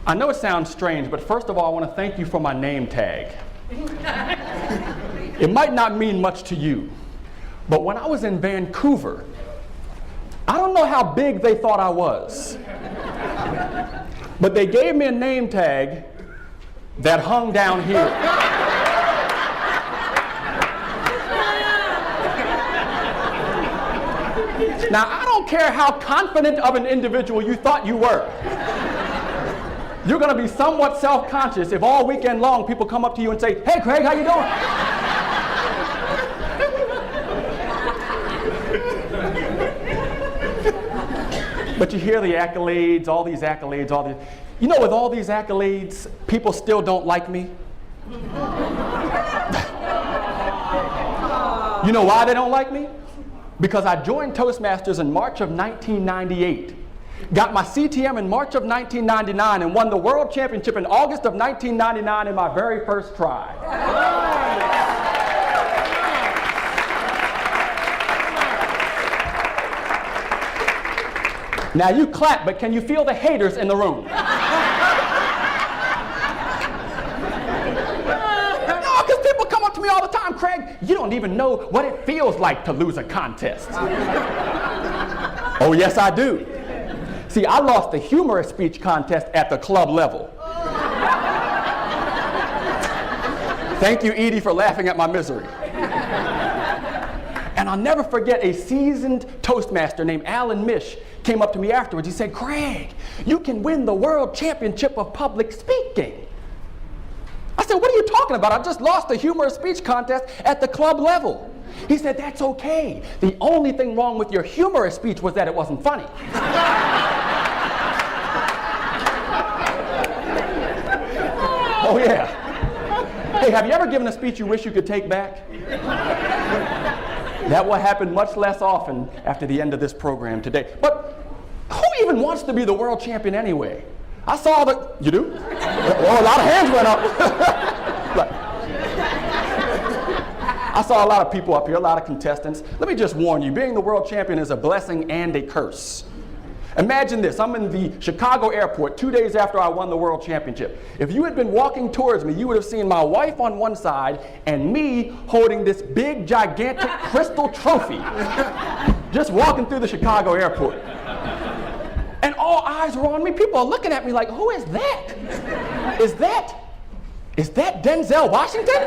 I know it sounds strange, but first of all, I want to thank you for my name tag. It might not mean much to you, but when I was in Vancouver, I don't know how big they thought I was, but they gave me a name tag that hung down here. Now, I don't care how confident of an individual you thought you were. You're going to be somewhat self-conscious if all weekend long people come up to you and say, "Hey, Craig, how you doing?" But you hear the accolades, all these accolades, all these. You know, with all these accolades, people still don't like me. You know why they don't like me? Because I joined Toastmasters in March of 1998, got my CTM in March of 1999, and won the World Championship in August of 1999 in my very first try. Now you clap, but can you feel the haters in the room? No, because people come up to me all the time, "Craig, you don't even know what it feels like to lose a contest." Oh, yes, I do. See, I lost the humorous speech contest at the club level. Thank you, Edie, for laughing at my misery. And I'll never forget a seasoned Toastmaster named Alan Mish came up to me afterwards. He said, "Craig, you can win the World Championship of Public Speaking." I said, "What are you talking about? I just lost the humorous speech contest at the club level." He said, "That's okay. The only thing wrong with your humorous speech was that it wasn't funny." Oh, yeah. Hey, have you ever given a speech you wish you could take back? That will happen much less often after the end of this program today. But who even wants to be the world champion anyway? I saw the, you do? Well, a lot of hands went up. I saw a lot of people up here, a lot of contestants. Let me just warn you, being the world champion is a blessing and a curse. Imagine this, I'm in the Chicago airport 2 days after I won the world championship. If you had been walking towards me, you would have seen my wife on one side and me holding this big, gigantic crystal trophy, just walking through the Chicago airport. And all eyes were on me. People are looking at me like, "Who is that? Is that Denzel Washington?"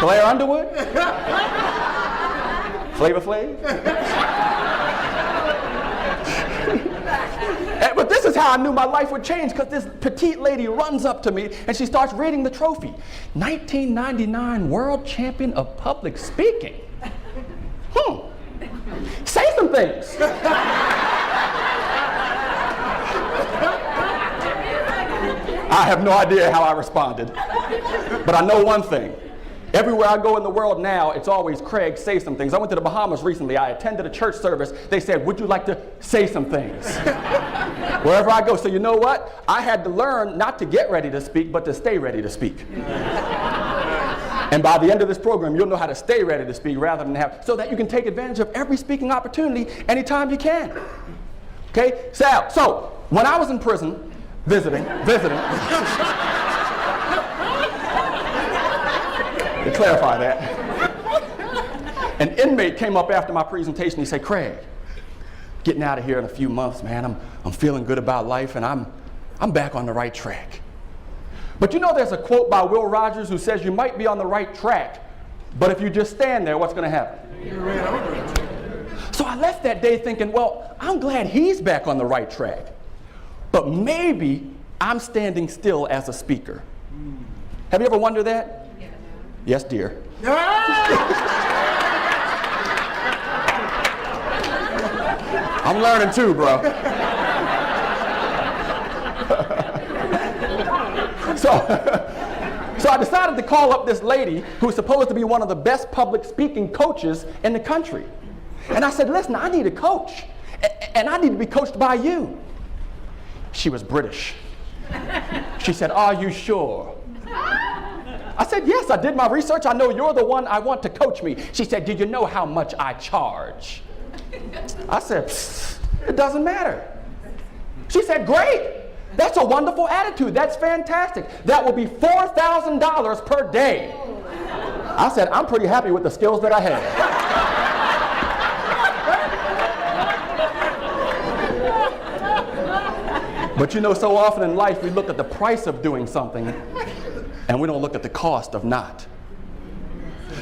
Blair Underwood? Flavor Flav? But this is how I knew my life would change, because this petite lady runs up to me and she starts reading the trophy. 1999 World Champion of Public Speaking. Say some things. I have no idea how I responded, but I know one thing. Everywhere I go in the world now, it's always, "Craig, say some things." I went to the Bahamas recently. I attended a church service. They said, "Would you like to say some things?" Wherever I go. So you know what? I had to learn not to get ready to speak, but to stay ready to speak. And by the end of this program, you'll know how to stay ready to speak rather than have, so that you can take advantage of every speaking opportunity anytime you can. Okay? So when I was in prison, visiting. To clarify that, an inmate came up after my presentation. He said, "Craig, getting out of here in a few months, man. I'm feeling good about life, and I'm back on the right track." But you know, there's a quote by Will Rogers who says you might be on the right track, but if you just stand there, what's going to happen? So I left that day thinking, well, I'm glad he's back on the right track, but maybe I'm standing still as a speaker. Have you ever wondered that? Yes, dear. I'm learning too, bro. So I decided to call up this lady who's supposed to be one of the best public speaking coaches in the country. And I said, "Listen, I need a coach, and I need to be coached by you." She was British. She said, "Are you sure?" I said, yes, I did my research. I know you're the one I want to coach me. She said, do you know how much I charge? I said, it doesn't matter. She said, great. That's a wonderful attitude. That's fantastic. That will be $4,000 per day. I said, I'm pretty happy with the skills that I have. But you know, so often in life we look at the price of doing something and we don't look at the cost of not.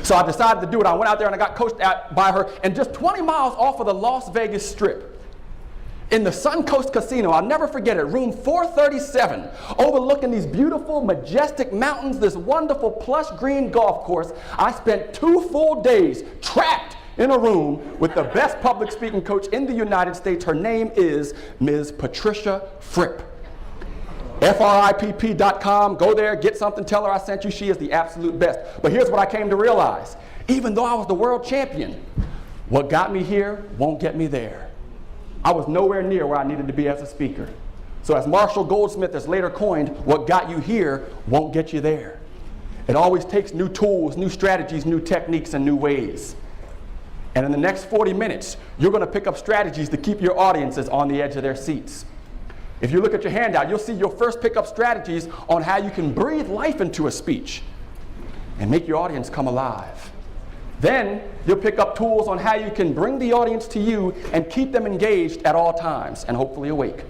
So I decided to do it. I went out there and I got coached by her, and just 20 miles off of the Las Vegas Strip, in the Suncoast Casino, I'll never forget it, room 437, overlooking these beautiful, majestic mountains, this wonderful plush green golf course. I spent 2 full days trapped in a room with the best public speaking coach in the United States. Her name is Ms. Patricia Fripp. FRIPP.com. Go there, get something, tell her I sent you. She is the absolute best. But here's what I came to realize. Even though I was the world champion, what got me here won't get me there. I was nowhere near where I needed to be as a speaker. So as Marshall Goldsmith has later coined, what got you here won't get you there. It always takes new tools, new strategies, new techniques, and new ways. And in the next 40 minutes, you're going to pick up strategies to keep your audiences on the edge of their seats. If you look at your handout, you'll see you'll first pick up strategies on how you can breathe life into a speech and make your audience come alive. Then you'll pick up tools on how you can bring the audience to you and keep them engaged at all times and hopefully awake.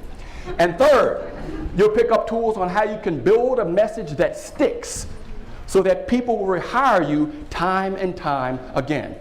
And third, you'll pick up tools on how you can build a message that sticks so that people will rehire you time and time again.